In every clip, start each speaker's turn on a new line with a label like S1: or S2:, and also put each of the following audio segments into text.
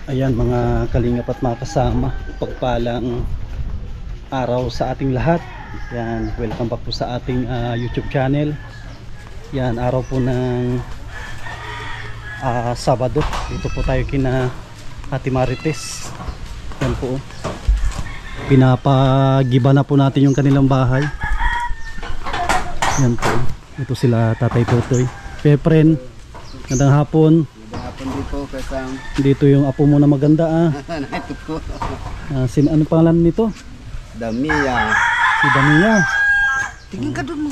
S1: Ayan mga kalingap at mga kasama, pagpalang araw sa ating lahat. Yan, welcome back po sa ating YouTube channel. Yan, araw po ng Sabado. Dito po tayo kina Ate Marites. Yan po, pinapagiba na po natin yung kanilang bahay. Yan po, ito sila Tatay Totoy, Pepren. Gandang hapon. Dito yung apo mo na maganda
S2: Ito po.
S1: Ano pangalan nito?
S2: Damia.
S1: Si Damia.
S2: Tingin ka dun mo.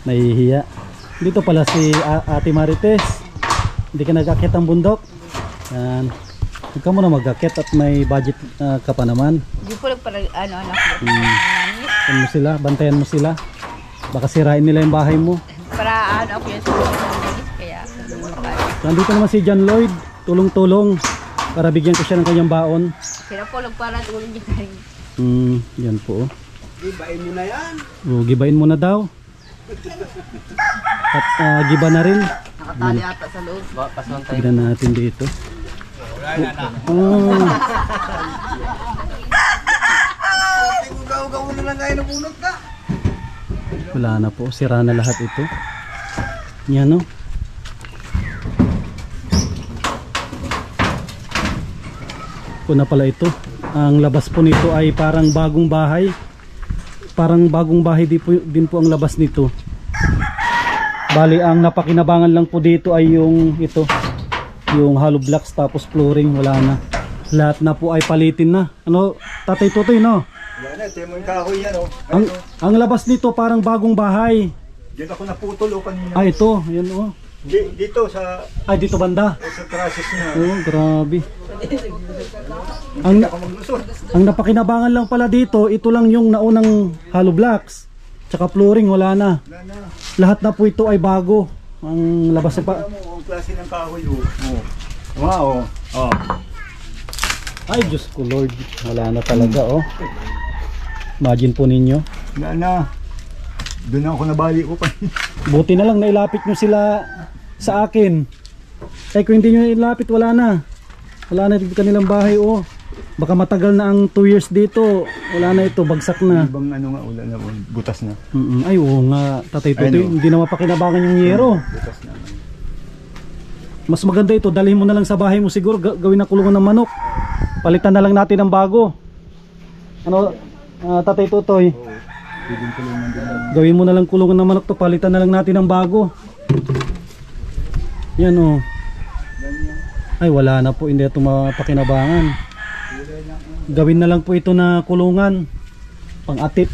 S1: Nahihiya. Dito pala si Ate Marites. Hindi ka nag-akit ang bundok. Yan. Huwag ka muna mag-akit at may budget ka pa naman.
S3: Hindi po nagparang anak ko.
S1: Ano mo sila? Bantayan mo sila. Baka sirain nila yung bahay mo.
S3: Para ako yun sa kaya
S1: Nandito naman si John Lloyd. Tulong-tulong para bigyan ko siya ng kanyang baon.
S3: sila po nagpara tulong niya rin.
S1: Yan po.
S2: Gibain mo na yan.
S1: Gibain mo na daw. At giba na rin.
S3: Nakatali ata sa loob.
S1: Tignan natin dito.
S2: Ugaw-ugaw na lang kayo nabunot ka.
S1: Wala na po, sira na lahat ito. Yan o. Ito na pala ito. Ang labas po nito ay parang bagong bahay. Parang bagong bahay din po ang labas nito. Bali ang napakinabangan lang po dito ay yung ito, yung hollow blocks tapos flooring. Wala na. Lahat na po ay palitin na. Ano, Tatay Totoy, no?
S2: Wala na, temo yung kahoy yan o.
S1: Ang labas nito parang bagong bahay.
S2: Diyan ako naputol o kanina.
S1: Ah, ito, yan o.
S2: Dito sa...
S1: Ay, dito banda.
S2: Sa traces niya.
S1: Oh, grabe.
S2: Hindi ako maglusot.
S1: Ang napakinabangan lang pala dito, ito lang yung naunang hollow blocks. Tsaka flooring, wala na.
S2: Wala na.
S1: Lahat na po ito ay bago. Ang labas na pa.
S2: Alam mo, ang klase ng kahoy o. Wow. Oh.
S1: Ay, Diyos ko Lord. Wala na talaga, oh. Imagine po ninyo.
S2: Wala na. Doon ako nabali ko pa.
S1: Buti na lang nailapit nyo sila sa akin. Eh kung hindi nyo ilapit, wala na. Wala na dito kanilang bahay, oh. Baka matagal na ang 2 years dito. Wala na ito, bagsak na.
S2: Ibang ano nga, wala na, butas na.
S1: Ay, oo nga, Tatay Totoy.
S2: Ay, no.
S1: Hindi na mapakinabangan yung yero.
S2: Butas na.
S1: Mas maganda ito, dalhin mo na lang sa bahay mo siguro, gawin na kulungan ng manok. Palitan na lang natin ng bago. Ano, Tatay Totoy? Gawin mo na lang kulungan ng manok to, palitan na lang natin ng bago. Yan o. Ay wala na po, hindi ito mapakinabangan. Gawin na lang po ito na kulungan, pang-atip.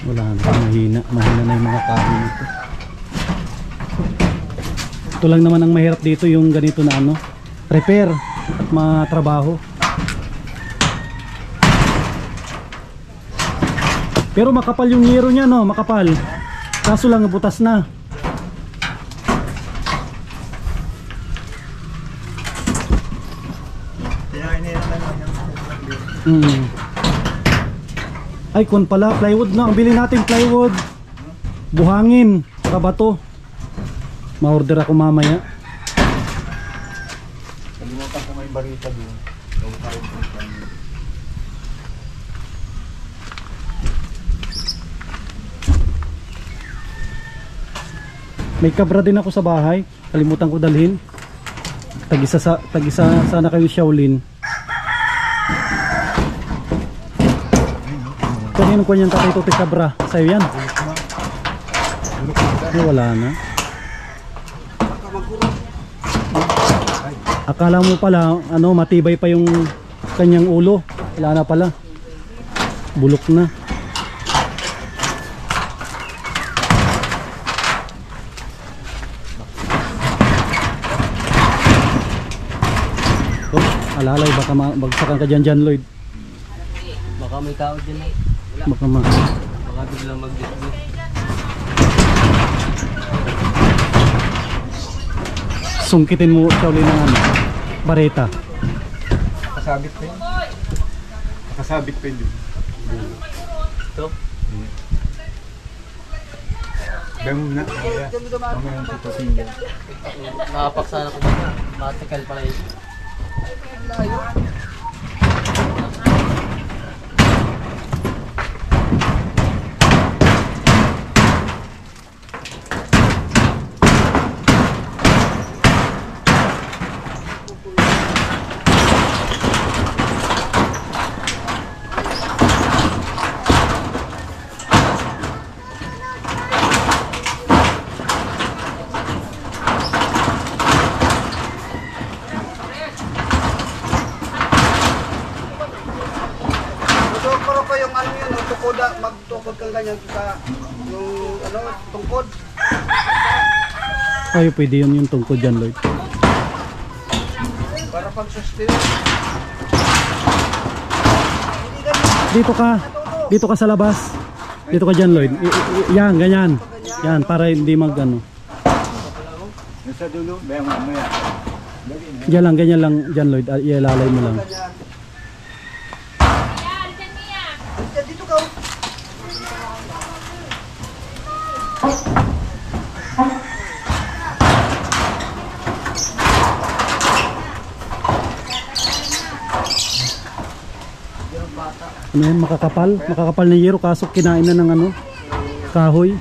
S1: Wala na, mahina na yung mga kahoy nito. Ito lang naman ang mahirap dito, yung ganito na ano, repair at matrabaho. Pero makapal yung yero niya, no, makapal. Kaso lang butas na. Ay, kun pala, plywood na. Ang bilhin natin plywood. Buhangin, saka bato. Ma-order ako mamaya.
S2: Kalimutan ko may barita doon.
S1: May kabra din ako sa bahay. Kalimutan ko dalhin. Tag-isa sana kayo Shaolin. Kanino ko yan, Tatay Totoy, kabra? Sa'yo yan? Ay, wala na. Akala mo pala, ano, matibay pa yung kanyang ulo. Wala na pala. Bulok na. Oh, alalay, baka bagsakan ka dyan, John Lloyd.
S4: Baka may tao dyan eh.
S1: Baka
S4: Baka biglang mag-dismiss.
S1: sungkitin mo siya ulit ng ano, bareta.
S2: Nakasabit pa yun. Nakasabit pa yun.
S4: Ito.
S2: Damo na. Kami ang tutusin.
S4: Nakapaksana ko dito. Matikal pala yun.
S5: Pero ko yung ano yun, tukod, magtukod kang ganyan sa yung ano, tungkod.
S1: Ay, pwede yun yung tungkod dyan, Lloyd.
S5: Para pag-sustain.
S1: Dito ka sa labas. Dito ka dyan, Lloyd. Yan, ganyan. Yan, para hindi mag ano.
S2: Nasa dulo, bayan mo mamaya.
S1: Diyan lang, ganyan lang dyan, Lloyd. Ilalay mo lang.
S5: Dito ka.
S1: Ano yan, makakapal? Makakapal na yero, kaso kinain na ng ano, kahoy.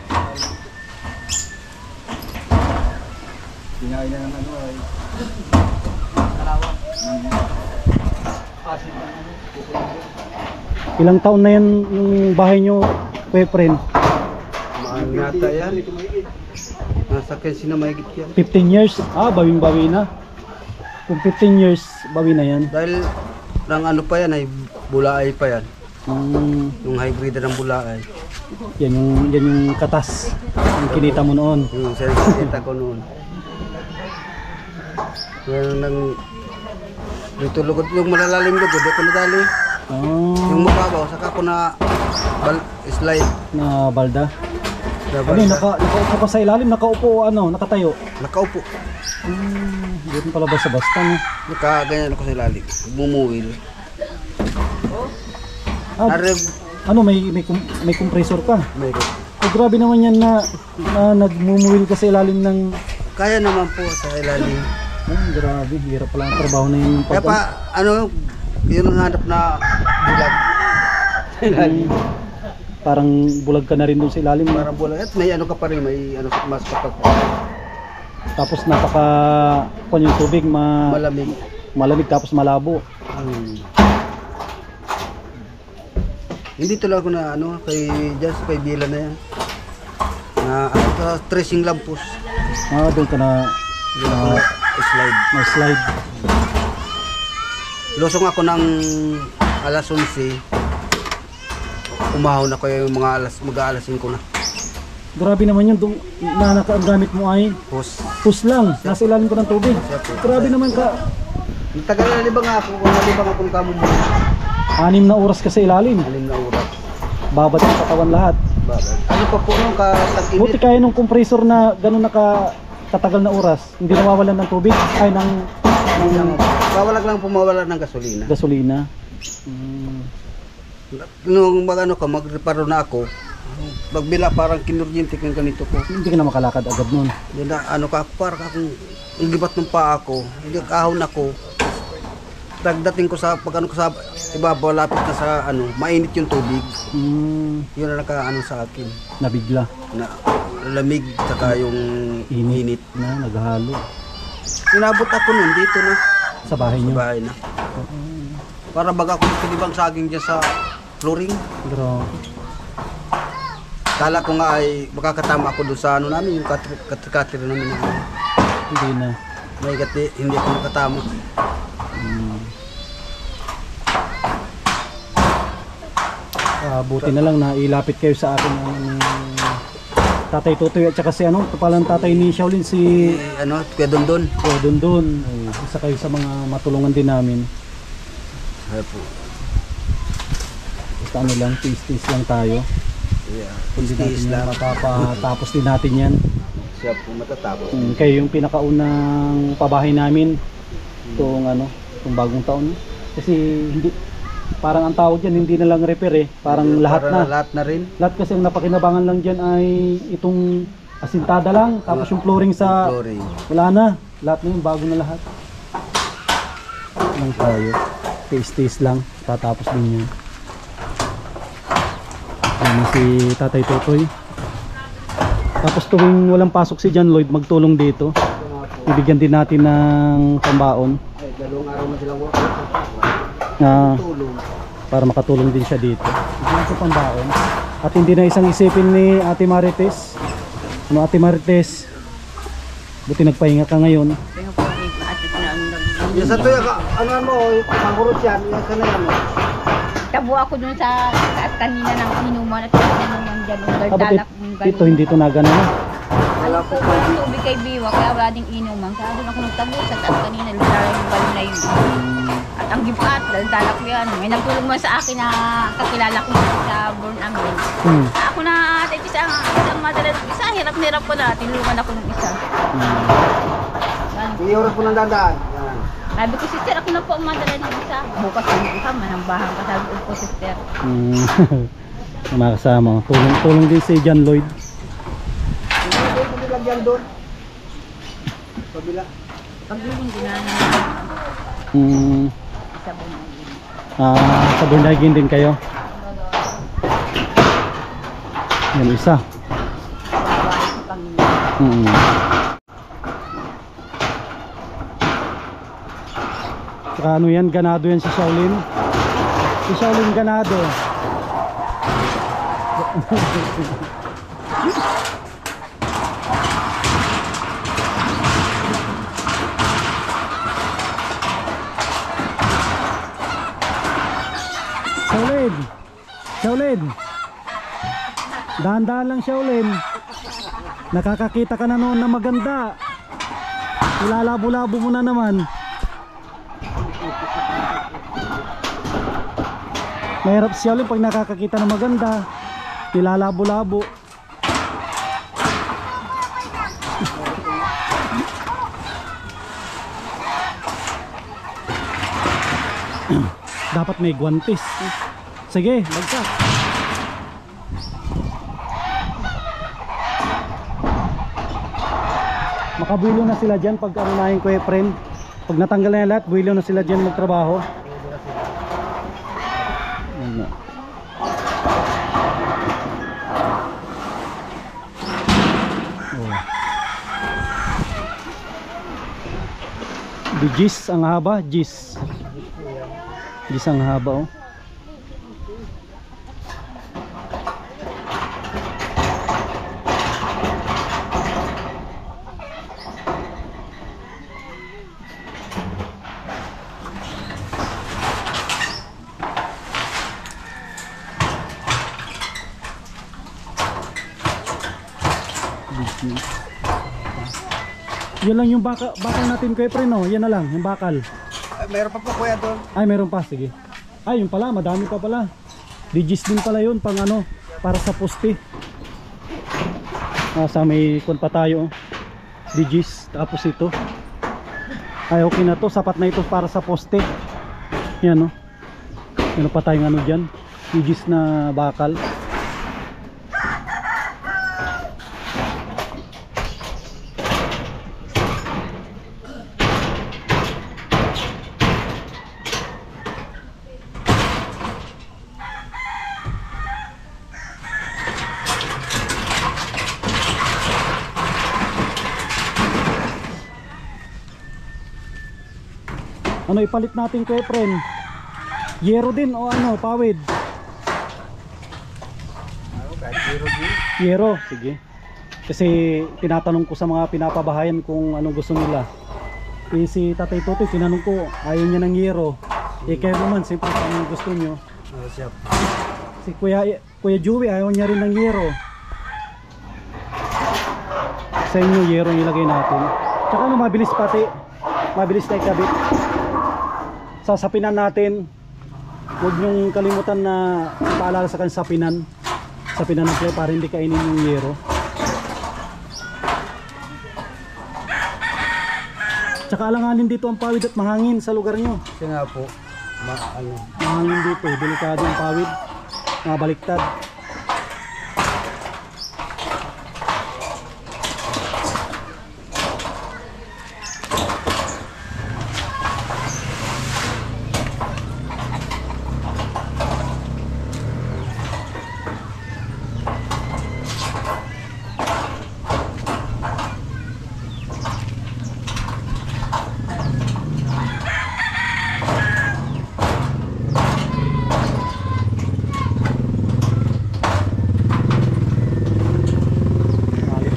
S2: Kinain na ng ano ay.
S1: Ilang taon na yan yung bahay nyo, Kuya friend?
S5: Mahal yata yan. Nasa kasi na mahigit yan.
S1: 15 years? Ah, bawing-bawi na. Kung 15 years, bawi na yan.
S5: Dahil ng ano pa yan ay bulaay pa yan. Yung hybrid ng bulaay.
S1: Yan yung katas. Yung kinita mo noon.
S5: Yung sensita ko noon. Yan nang dito lugod, yung malalalim lugod, ako nadali. Yung mababaw, saka ko na slide.
S1: Na balda.
S5: Dapat
S1: Ano, nakaupo ka sa ilalim, nakaupo o ano, nakatayo?
S5: nakaupo.
S1: Dito pala basta-basta, no?
S5: Nakaganyan ako sa ilalim. Bumuwil.
S1: Ah,
S5: Arib,
S1: ano, may compressor ka?
S5: meron.
S1: Oh, grabe naman yan na nagmumuwil ka sa ilalim ng...
S5: Kaya naman po sa ilalim.
S1: grabe, hirap pala ang trabaho na yun.
S5: Kaya pa, ano, yun ang hanap na bulag. Sa ilalim.
S1: Parang bulag ka na rin doon sa ilalim.
S5: Para bulag. At may ano ka pa rin, may ano mas kapag
S1: Tapos napaka... Kung yung tubig,
S5: malamig.
S1: malamig tapos malabo.
S5: Hindi tuloy ako na ano, kay Jazz, kay Bila na yan. Na ano, sa tracing lampos.
S1: Ah, doon ka na
S5: Slide.
S1: slide.
S5: Lusong ako ng alas 11. Umahon ako yung mag-alas 5 na.
S1: Grabe naman yun, na nakagamit mo ay
S5: Pus.
S1: pus lang, nasa ilalim ko ng tubig. Grabe naman ka.
S5: Tagal na libang ako, kung nalibang ako ng kamo mo.
S1: 6 na oras ka sa ilalim.
S5: 6 na oras.
S1: Babat ang katawan lahat.
S5: Ano pa po nung
S1: Buti
S5: katag-init?
S1: kaya nung compressor na gano'n katagal na oras, hindi nawawalan ng tubig, ay ng
S5: Bawalag lang pumawala ng gasolina.
S1: gasolina.
S5: Nung mag-ano ka, mag-reparo na ako, magbila parang kinurgentik ng ganito ko.
S1: Hindi ka na makalakad agad nun.
S5: Hindi na, ano ka, parang akong igibat ng paa ako, hindi kahon ako. Pagdating ko sa, pag ano ko sa ibabaw, lapit na sa ano, mainit yung tubig. Yun na naka-ano sa akin,
S1: Nabigla.
S5: na lamig, saka yung init.
S1: Na naghahalo
S5: Inabot ako nun, dito na,
S1: sa bahay
S5: sa
S1: niyo.
S5: bahay na. Para baga ako pinibang saging dyan sa flooring.
S1: Grabe.
S5: Kala ko nga ay makakatama ako doon sa ano namin, yung katri namin.
S1: Hindi na.
S5: May gati, hindi ako makatama.
S1: Buti na lang na ilapit kayo sa akin ng Tatay Tutoy at saka si ano, palang tatay ni Shaolin, si
S5: Ano, Kuya Dondon.
S1: Dondon. Isa kayo sa mga matulungan din namin.
S5: Ay po.
S1: Basta ano lang, tiis-tiis lang tayo.
S5: Yeah.
S1: Kundi natin
S5: Tiis
S1: yan,
S5: lang.
S1: matapos din natin yan.
S5: Siya po matatapos.
S1: Kayo yung pinakaunang pabahay namin itong ano, itong bagong taon. Kasi Parang ang tawag dyan, hindi na lang repair eh. Parang lahat
S5: Para
S1: na.
S5: Lahat na rin.
S1: Lahat kasi ang napakinabangan lang dyan ay itong asintada lang. Tapos yung flooring sa...
S5: Flooring.
S1: Wala na. Lahat na yun, bago na lahat. Lang tayo. Taste lang. Tatapos din yun. Ayan si Tatay Totoy. Tapos tuwing walang pasok si John Lloyd, magtulong dito. Ibigyan din natin ng pambaon.
S5: Ay, 2 araw na silang tulong.
S1: Para makatulong din siya dito. Ibigyan ko pambaon. At hindi na isang isipin ni Ate Marites. Ano Ate Marites? Buti nagpahinga ka ngayon.
S3: Kaya po, maatit na ang
S5: Yung sa tuya, ano mo, mangurot yan, yan ka na yan.
S3: Tabo ako dun sa taas kanina ng inuman at inuman dyan. Yung dalak yung
S1: Ito hindi ito na gano'n.
S3: Alam ko po yung tubig kay Biwa, kaya wala ding inuman. Kaya doon ako nagtabo sa taas kanina, lalala yung balon na yun. At ang gipat, dalak ko yan. May nagtulong mo sa akin na kakilala ko sa born amin. Ako na ate, isang madala, isa, hirap ko na, tinulungan ako ng isa.
S5: Hindi oras po ng dandaan. Yan.
S3: Sabi ko, sister, ako na po ang madala ng isa. Bukas yung isa, manambahan ka. Sabi ko, sister.
S1: Mga kasama. Tulong din si John Lloyd.
S5: Hindi nilagyan doon. Pabila.
S3: Pagbiling din na isa po na.
S1: Sa Burnagin din kayo. Yan isa.
S3: Babae sa Panginoon.
S1: Saka ano yan, ganado yan si Shaolin. Si Shaolin ganado. Shaolin! Shaolin! Dahan-dahan lang Shaolin. Nakakakita ka na noon na maganda. Ilalabo-labo mo na naman. Mahirap siya ulit pag nakakakita ng maganda. Nilalabo-labo. Dapat may guwantes. Sige, bagsak. Makabuilo na sila dyan pag anunahin ko friend. Pag natanggal na lahat, builo na sila dyan magtrabaho. Di gis ang haba, gis. Gis ang haba oh. Yan lang yung bakal natin kay pre no. Yan na lang yung bakal.
S5: Meron pa po kuya doon.
S1: Ay meron pa, sige. Ay yun pala, madami pa pala. Digis din pala yun pang ano, para sa poste. Sa may kun pa tayo. Digis, tapos ito. Ay okay na to, sapat na ito para sa poste. Yan no. Meron pa tayong ano dyan, digis na bakal. Ano ipalit natin kay friend? Yero din o ano, pawid? Yero, sige. Kasi tinatanong ko sa mga pinapabahayan kung anong gusto nila. Eh si Tatay Totoy, tinanong ko, ayaw niya ng yero. Eh kayo naman, siyempre kung anong gusto nyo. Si Kuya Joey, ayaw niya rin ng yero. Sa inyo, yero yung ilagay natin. Tsaka ano, mabilis pati. Mabilis na ikabit. Sasapinan natin. Huwag nyong kalimutan na paalala sa kanya sapinan. Sapinan ng play para hindi kainin yung yero. Tsaka alanganin dito ang pawid at mahangin sa lugar nyo.
S5: Kasi nga po. ano.
S1: Mahangin dito, delikado yung pawid. Mga baliktad.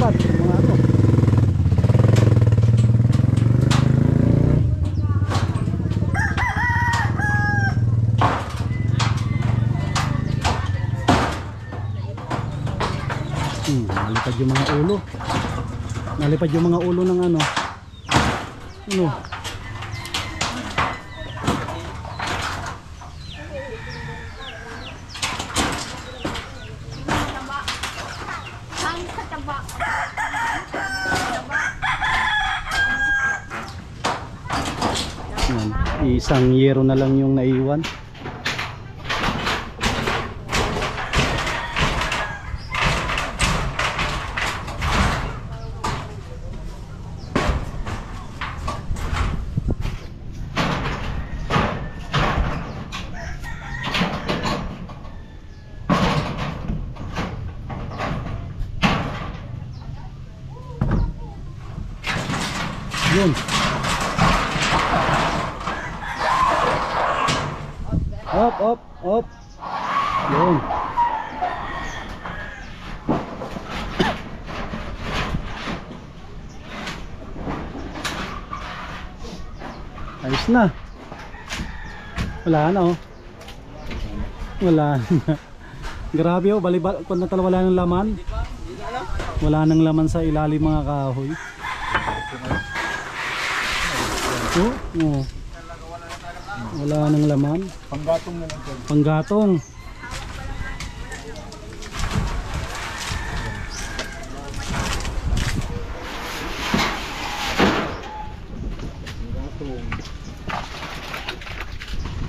S1: Malipad yung mga ano. Nalipad yung mga ulo. Nalipad yung mga ulo ng ano. Ano?
S3: Hang sa taba.
S1: Yan. Isang yero na lang yung naiwan. Yun. Op. Yun. Ayos na. Wala na oh. Wala na. Grabe oh, balibal kung natal wala nang laman. Wala nang laman sa ilalim mga kahoy. Oh. Wala nang laman.
S2: Panggatong na lang dyan.
S1: Panggatong.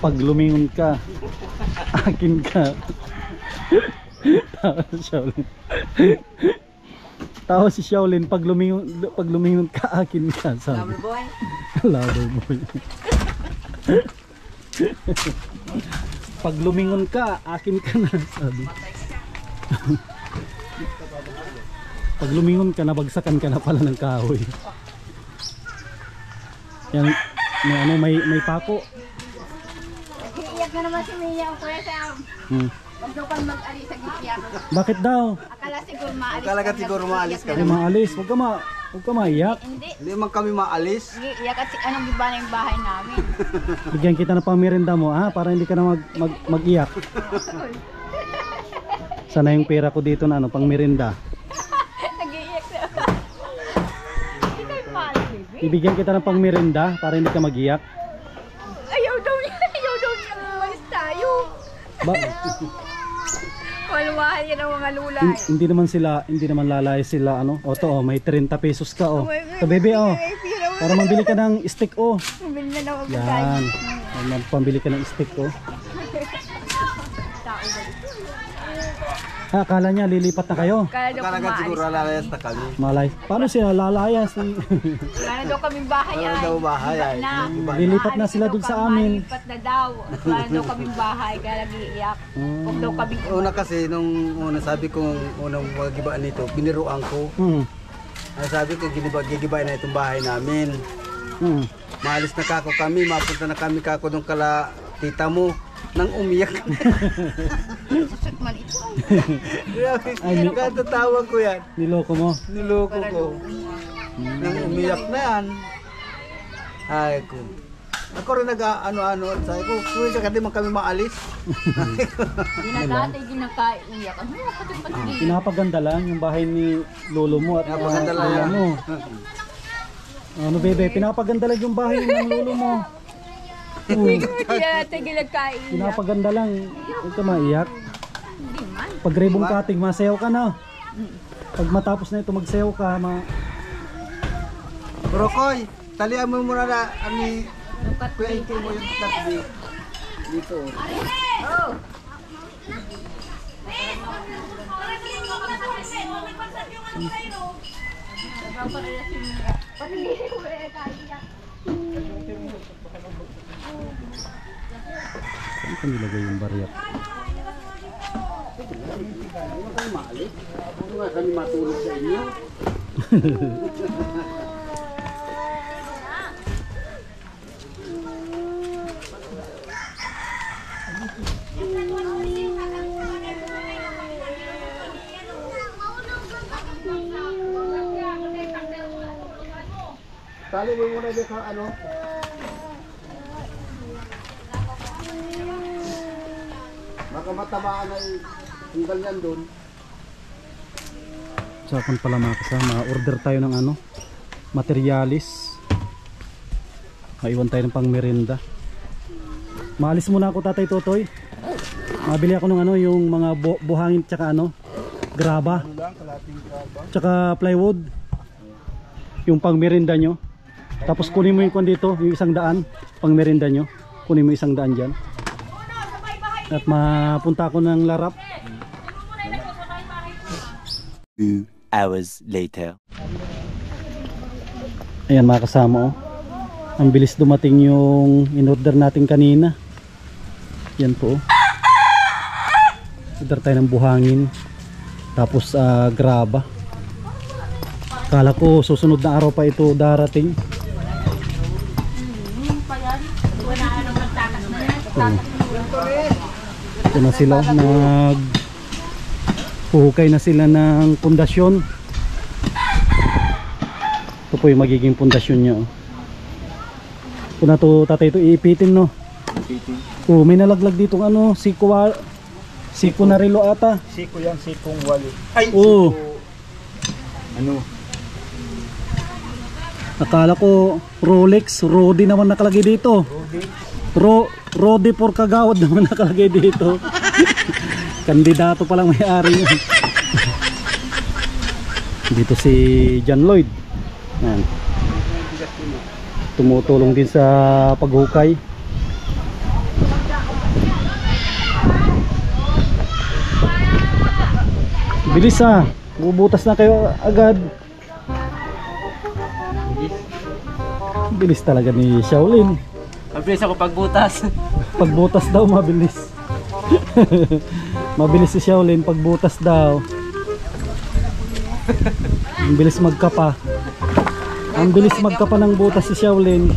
S1: Pag lumingon ka, akin ka. Tawa si Shaolin. Tawa si Shaolin, pag lumingon ka, akin ka. Sabi.
S3: Lover boy.
S1: Lover boy. Pag lumingon ka, akin ka na. Sabi. Pag lumingon ka, nabagsakan ka na pala ng kahoy. Yan, may pako.
S3: Iiyak na naman si Mia o Kuya Sam. Huwag daw kang mag-alis sa gitya.
S1: Bakit daw?
S3: Akala siguro maalis.
S5: Akala ka siguro maalis ka.
S1: Ay, maalis. Huwag ka maiyak.
S3: Hindi.
S5: Hindi man kami maalis.
S3: Iiyak at anong giba na yung bahay namin.
S1: Bigyan kita ng pangmerienda mo, ha? Para hindi ka na mag-iyak. Sana yung pera ko dito na pangmerienda.
S3: Nag-iiyak na ako. Hindi tayo mahal, baby.
S1: Ibigyan kita ng pangmerienda para hindi ka mag-iyak.
S3: Ayaw daw niya umalis tayo.
S1: Ba
S3: Walwahan yan ang mga lulay.
S1: hindi naman lalay sila O to, may 30 pesos ka
S3: Oh my God.
S1: To bebe
S3: May pira mo.
S1: para mabili ka ng stick
S3: Bumili na ako
S1: Yan. Pambili ka ng stick Akala niya lilipat na kayo.
S3: Kala daw
S5: Akala ka siguro lalayas na kami.
S1: Malay. Paano sila lalayas?
S3: Wala na daw kaming bahay
S5: Wala daw bahay ay.
S3: Na.
S1: Lilipat na sila dun sa amin.
S3: Lilipat na daw. Wala daw kaming bahay. Kaya nag-iiyak. Huwag daw kami.
S5: Una kasi nung una sabi ko unang magibaan nito, biniruan ko. Sabi ko gigibain na itong bahay namin. Maalis na kako kami, mapunta na kami kako nung kala tita mo. Nang umiyak.
S3: Susot man ito.
S5: Grabe, katatawag ko yan.
S1: Niloko mo.
S5: Niloko ko. Nang umiyak na yan. Ay ko. Ako rin nag-ano-ano. Sabi ko, kuya ka di man kami maalis.
S3: Ginagate, ginakaiyak. Ano yung kapatid?
S1: Pinapaganda lang yung bahay ni lolo mo at
S5: Pinapaganda lang
S1: kuya
S5: yan.
S1: mo. Ano bebe, pinapaganda lang yung bahay ng lolo mo.
S3: Ginagate, ginakaiyak.
S1: Pinapaganda lang. Huwag ka maiyak.
S3: Hindi man.
S1: Pag ribbon cutting, masayaw ka na. Pag matapos na ito, magsayaw ka.
S5: Rokoy, talian mo muna na ani Kuya Inky mo yung tatbi. dito.
S1: Saan ka nilagay yung barya?
S5: Ano nga kami matulog sa inyo? Tali mo muna dito sa ano? Baka matabaan na yung ganyan doon.
S1: Saan pala mga kasama, order tayo ng ano, materialis. Maiwan tayo ng pang merienda. Maalis muna ako, Tatay Totoy. Mabili ako ng ano, yung mga buhangin tsaka ano, graba. Tsaka plywood. Yung pang merienda nyo. Tapos kunin mo yung kwan dito, yung 100 pang merienda nyo. Kunin mo 100 dyan. At mapunta ako ng Larap.
S6: 2 hours later.
S1: Ayan mga kasama, oh. Ang bilis dumating yung in-order natin kanina. Yan po, oh. Order tayo ng buhangin. Tapos graba. Kala ko susunod na araw pa ito darating. Ito na sila, huhukay na sila ng pundasyon. Ito po yung magiging pundasyon niya, oh. Ito na to, Tatay, ito iipitin, no? Oh, may nalaglag dito ano, siko na relo ata.
S2: Siko yan, sikong wali.
S1: Ay, oh.
S2: Ano?
S1: Akala ko Rolex, Rodi naman nakalagay dito. Rodi for Kagawad naman nakalagay dito. Kandidato palang may-ari. Dito si John Lloyd. Yan. Tumutulong din sa paghukay. Bilis bubutas na kayo agad. Bilis talaga ni Shaolin.
S4: Mabilis ako pagbutas.
S1: Pagbutas daw mabilis. Mabilis si Shaolin pagbutas daw. Ang bilis magkapa. Ang bilis magkapa ng butas si Shaolin.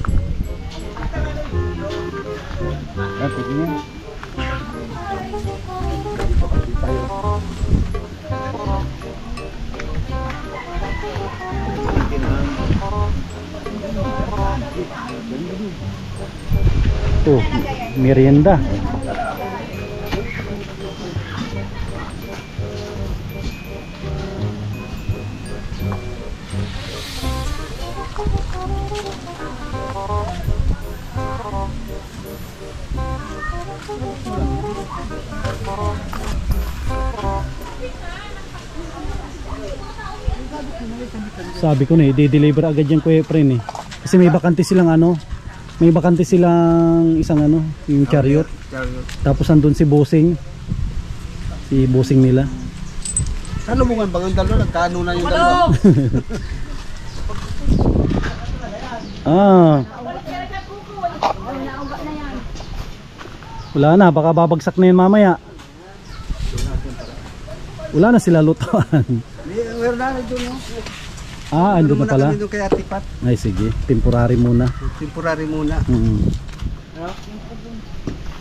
S1: Oh, merienda. Sabi ko na i-deliver agad yung Kuya Efren eh. Kasi may bakante silang ano, may bakante silang isang ano, yung chariot. Tapos andun si Bossing. Si Bossing nila.
S5: Ano mo nga bang ang dalawa? Nagkano na yung dalawa?
S1: Wala na, baka babagsak na yun mamaya. Wala na sila lutuan.
S5: Meron na doon, no?
S1: Andun na pala.
S5: Doon kay Atipat.
S1: Ay sige, temporary muna.
S5: Temporary muna.
S1: Mm-hmm.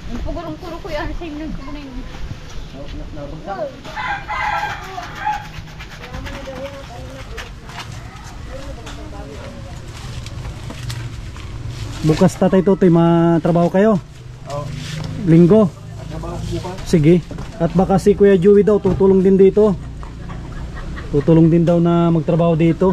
S3: Yung pugurong-puro ko yan, same lang ko na yun.
S1: Bukas, Tatay Totoy, matrabaho kayo?
S2: Oo.
S1: Linggo?
S2: Trabaho ko bukas.
S1: Sige. At baka si Kuya Joey daw tutulong din dito. Tutulong din daw na magtrabaho dito.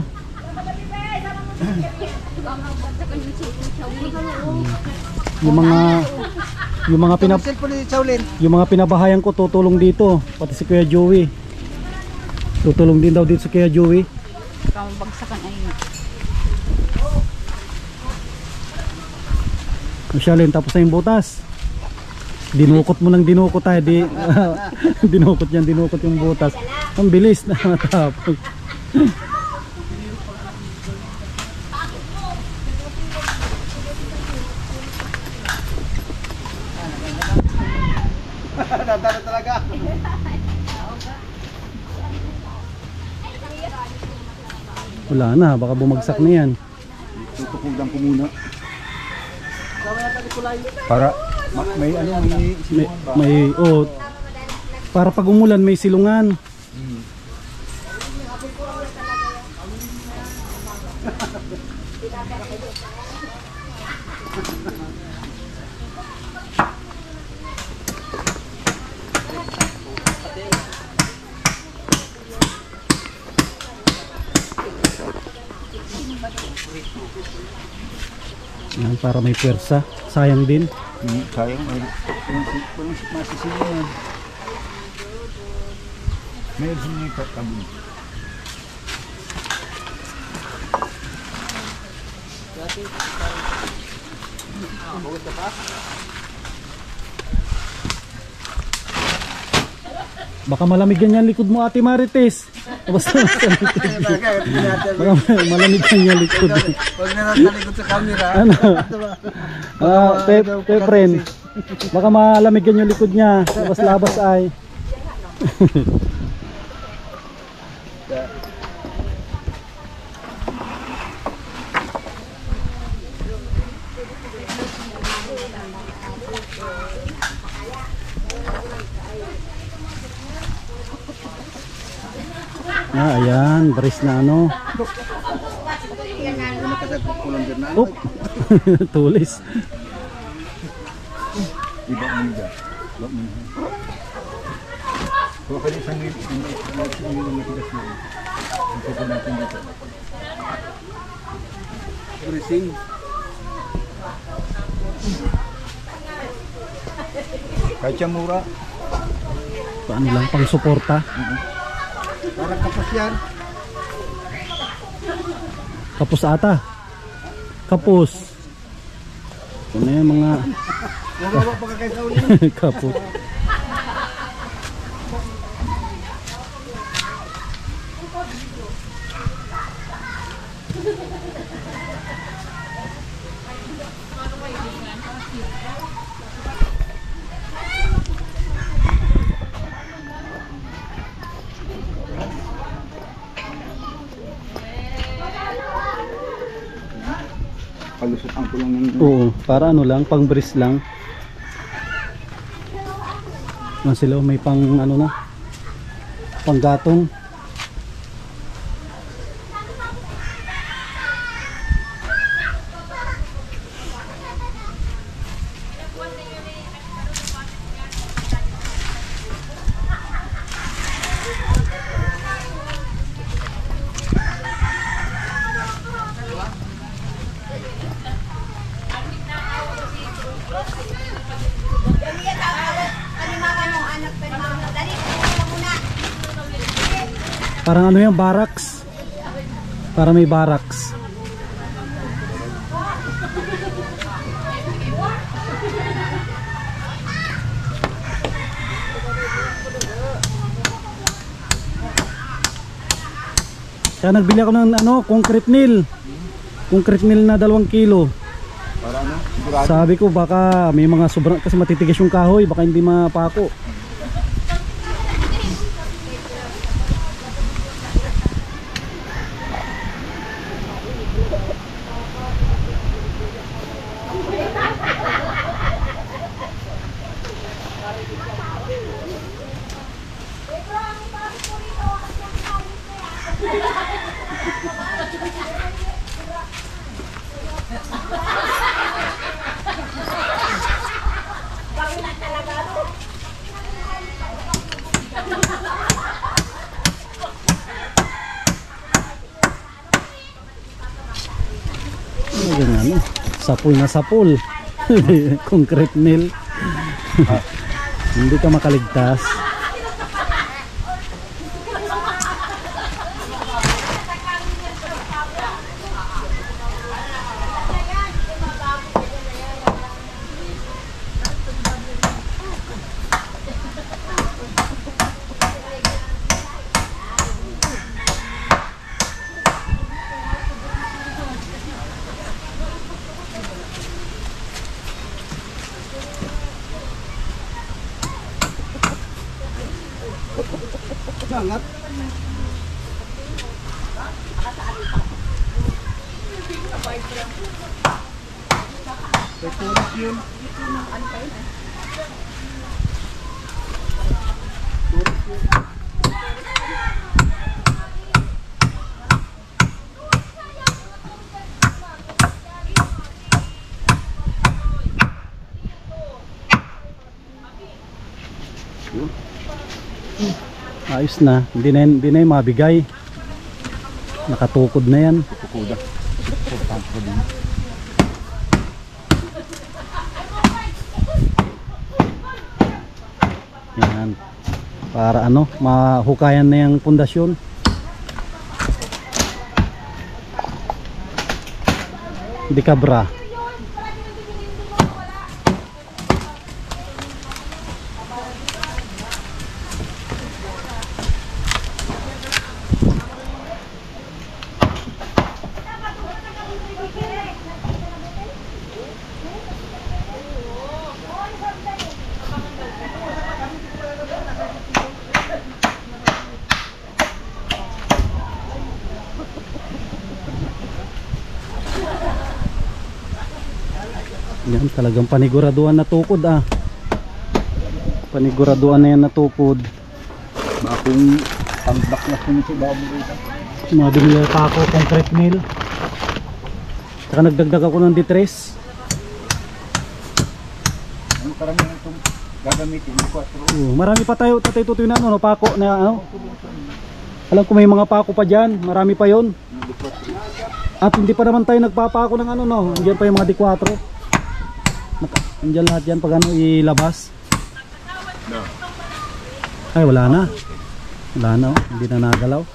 S1: Yung mga pinabahayan ko tutulong dito, pati si Kuya Joey. Tutulong din daw dito si Kuya Joey.
S3: Kamabagsakan ayun.
S1: Masyalin, tapos na yung butas. Dinukot mo ng dinukot tayo, di dinukot yan, dinukot yung butas. Ang bilis na matapos.
S5: Dadala talaga.
S1: Wala na, baka bumagsak na yan.
S2: Tutukudan ko muna. Para may ano, may
S1: May oh, para pag umulan may silungan. Yan, para may pwersa. Sayang din.
S2: sayang ay walang masisiyan. Meron siya yung katabi.
S1: Baka malamig yan likod mo, Ate Marites. Basta baka malamig yan likod.
S5: Pag natalikod sa camera.
S1: Ano? Friend. Baka malamig yan yung likod niya. Labas-labas ay. Ayan, brace na ano. Oh, tulis.
S2: Iba ang nida. Kung kaya isang yung matigas na yun. Ito po natin dito.
S5: Bracing.
S2: Kahit siya mura.
S1: Paano lang pang suporta?
S5: Parang kapos yan.
S1: Kapos ata. Kapos. Ano yung mga
S5: Mabawa pa kay Sauli.
S1: kapos.
S2: Palusutan ko lang ng...
S1: Oo, para ano lang, pang brace lang. Ano sila, may pang ano na, pang gatong. Parang ano yan, barracks. Para may barracks. Kaya nagbili ako ng ano, concrete nail. Concrete nail na 2 kilo.
S2: Para ano? Sigurado.
S1: Sabi ko baka may mga sobrang, kasi matitigas yung kahoy, baka hindi mapako. Ganyan, sapul na sapul. Concrete nail. Hindi ka makaligtas.
S5: Sangat. Petulis yun.
S1: Ayos na, hindi na yung mabigay. Nakatukod na yan.
S2: Kukuda. Importante ko din.
S1: Yan. Para ano, mahukayan na yung pundasyon. Hindi kabra. Yan, talagang paniguraduhan na tukod ah. Paniguraduhan na yan na tukod.
S2: Bakong pang-block na kung ito bago dito.
S1: Mga binili pa ako concrete mill. Saka nagdagdag ako ng D3.
S2: Ano karamihan itong gagamitin? 4.
S1: Marami pa tayo, Tatay Tutoy na ano, pako na ano. Alam ko may mga pako pa dyan, marami pa yon. At hindi pa naman tayo nagpapako ng ano no, diyan pa yung mga D4. Andiyan lahat yan pag ano ilabas.
S2: No.
S1: Ay wala na. Wala na oh, hindi na nagalaw.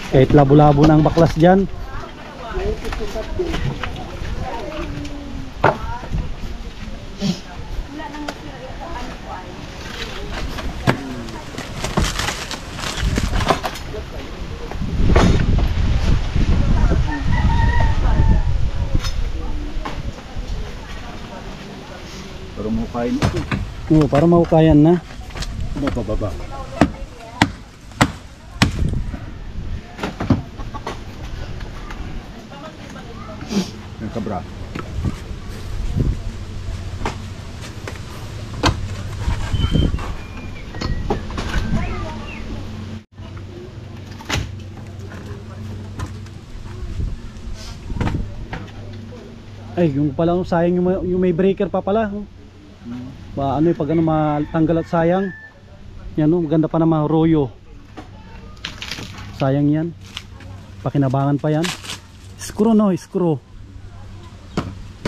S1: Kahit labo-labo na ang baklas dyan.
S2: Pero mukain ito.
S1: Oo, para mahukayan na.
S2: Mapababa. Yung kabra.
S1: Ay, yung pala sayang yung may breaker pa pala. Ano pag ano matanggal at sayang. Yan oh, maganda pa naman royo. Sayang yan. Pakinabangan pa yan. Screw no, screw.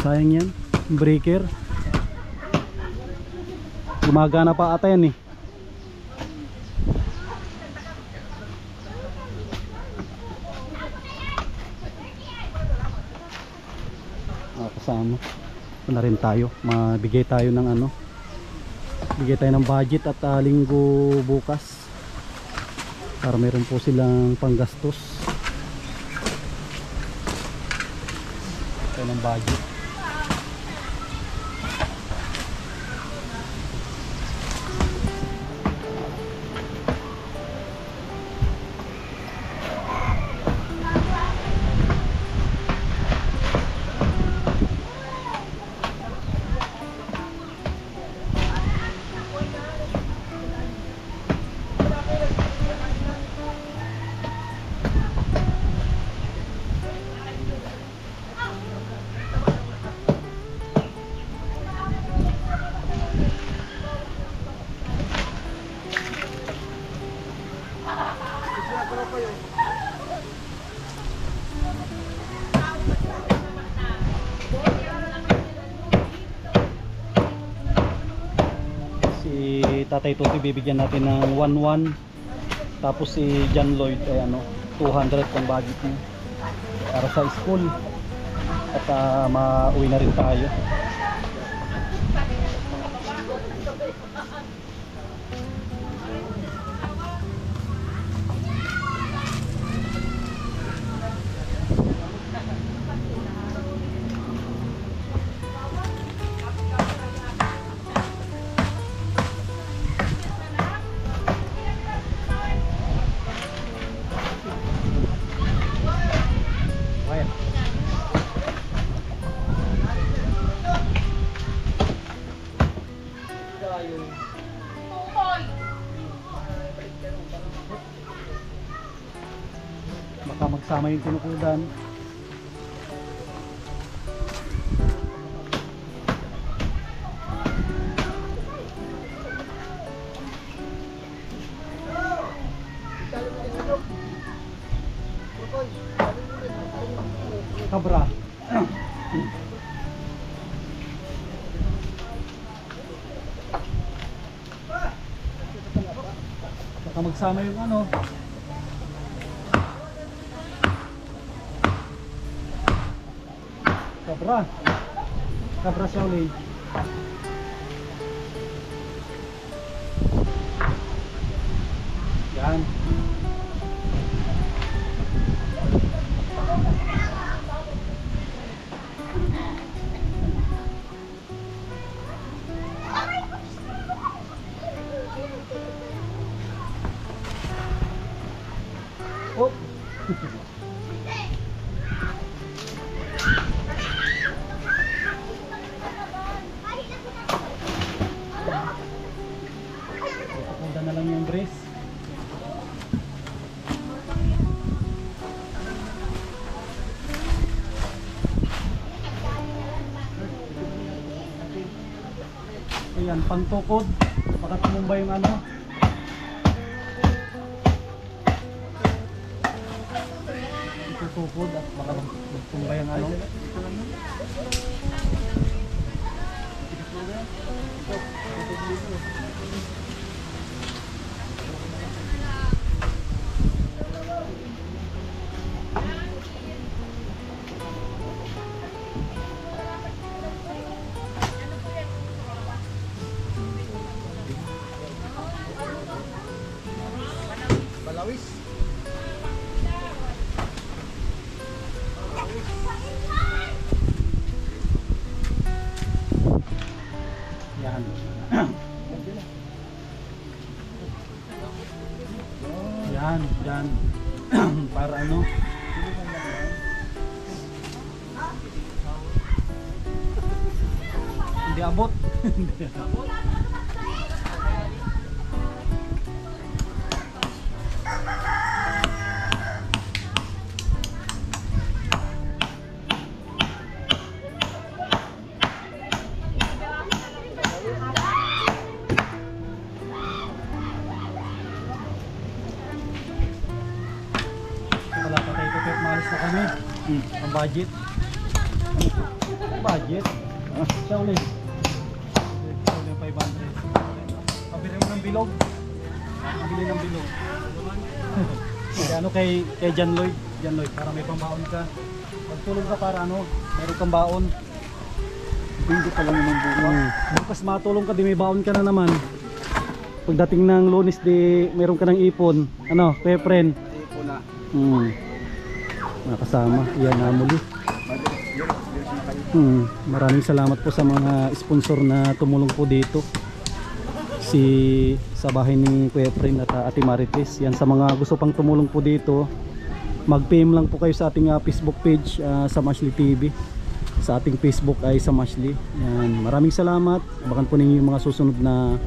S1: Sayang yan, breaker. Gumagana pa ata yan eh. Kasama ito na rin tayo, mabigay tayo ng ano, bigay tayo ng budget at linggo bukas para meron po silang panggastos tayo ng budget. Tatay Tutoy bibigyan natin ng 1-1, tapos si John Lloyd ay ano 200 pang budget niya para sa school at mauwi na rin tayo. Baka magsama yung tinukudan. Kabra. Baka magsama yung ano. Kabra. Kabra siya ulit. Yan. Oh. Pupunta na lang yung brace. Ayan, pangtukod. Baka tumumba yung ano. Tutukod at baka magtumba yung ano.
S5: Balawis.
S1: Yan. Yan, yan. Para ano? Hindi abot. Hindi abot. Wala pa tayo kapit, maalis na kami. Ang budget. Ang budget. Siya ulit. Siya ulit 500. Pabili mo ng bilog. Pabili ng bilog. Kaya ano kay John Lloyd. John Lloyd, para may pambaon ka. Pagtulong ka para ano, meron kang baon.
S5: Hindi pa lang naman bukas.
S1: Bukas matulong ka, di may baon ka na naman. Pagdating ng Lunes, di meron ka ng ipon. Ano, kaya friend.
S5: Ipon na.
S1: Nakasama, yan na muli. Maraming salamat po sa mga sponsor na tumulong po dito. Sa bahay ni Kuya Friend at Ate Marites. Yan, sa mga gusto pang tumulong po dito, mag-PM lang po kayo sa ating Facebook page, sa Mashley TV. Sa ating Facebook ay sa Mashley. Yan, maraming salamat. Bakan po ninyo yung mga susunod na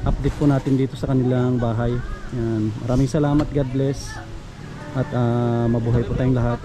S1: update po natin dito sa kanilang bahay. Yan, maraming salamat. God bless. At mabuhay po tayong lahat.